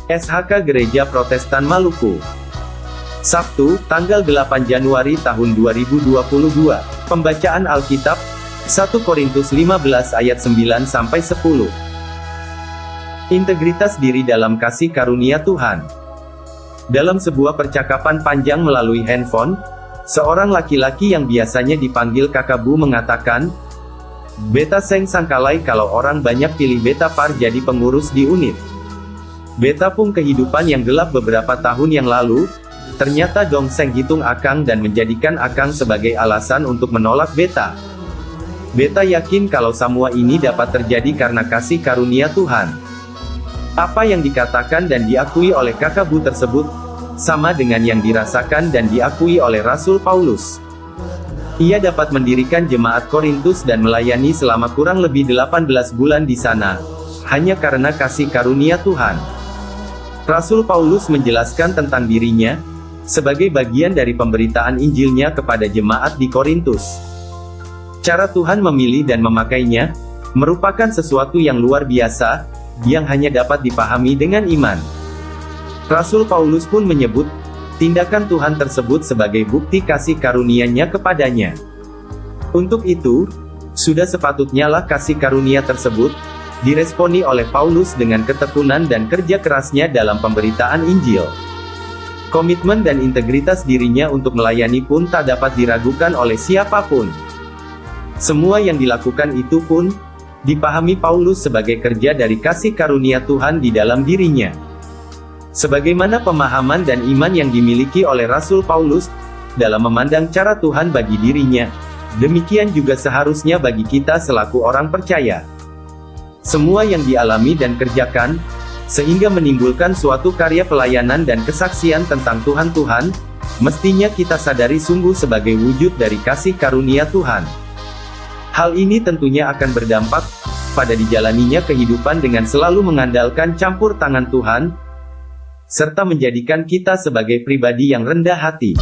SHK Gereja Protestan Maluku. Sabtu, tanggal 8 Januari tahun 2022. Pembacaan Alkitab, 1 Korintus 15 ayat 9-10. Integritas diri dalam kasih karunia Tuhan. Dalam sebuah percakapan panjang melalui handphone, seorang laki-laki yang biasanya dipanggil Kakak Bu mengatakan, "Beta seng sangkalai kalau orang banyak pilih beta par jadi pengurus di unit. Beta pun kehidupan yang gelap beberapa tahun yang lalu, ternyata dong seng hitung akang dan menjadikan akang sebagai alasan untuk menolak beta. Beta yakin kalau semua ini dapat terjadi karena kasih karunia Tuhan." Apa yang dikatakan dan diakui oleh Kakak Bu tersebut, sama dengan yang dirasakan dan diakui oleh Rasul Paulus. Ia dapat mendirikan jemaat Korintus dan melayani selama kurang lebih 18 bulan di sana, hanya karena kasih karunia Tuhan. Rasul Paulus menjelaskan tentang dirinya, sebagai bagian dari pemberitaan Injilnya kepada jemaat di Korintus. Cara Tuhan memilih dan memakainya, merupakan sesuatu yang luar biasa, yang hanya dapat dipahami dengan iman. Rasul Paulus pun menyebut, tindakan Tuhan tersebut sebagai bukti kasih karunia-Nya kepadanya. Untuk itu, sudah sepatutnya lah kasih karunia tersebut, diresponi oleh Paulus dengan ketekunan dan kerja kerasnya dalam pemberitaan Injil. Komitmen dan integritas dirinya untuk melayani pun tak dapat diragukan oleh siapapun. Semua yang dilakukan itu pun, dipahami Paulus sebagai kerja dari kasih karunia Tuhan di dalam dirinya. Sebagaimana pemahaman dan iman yang dimiliki oleh Rasul Paulus, dalam memandang cara Tuhan bagi dirinya, demikian juga seharusnya bagi kita selaku orang percaya. Semua yang dialami dan kerjakan, sehingga menimbulkan suatu karya pelayanan dan kesaksian tentang Tuhan, mestinya kita sadari sungguh sebagai wujud dari kasih karunia Tuhan. Hal ini tentunya akan berdampak pada dijalaninya kehidupan dengan selalu mengandalkan campur tangan Tuhan, serta menjadikan kita sebagai pribadi yang rendah hati.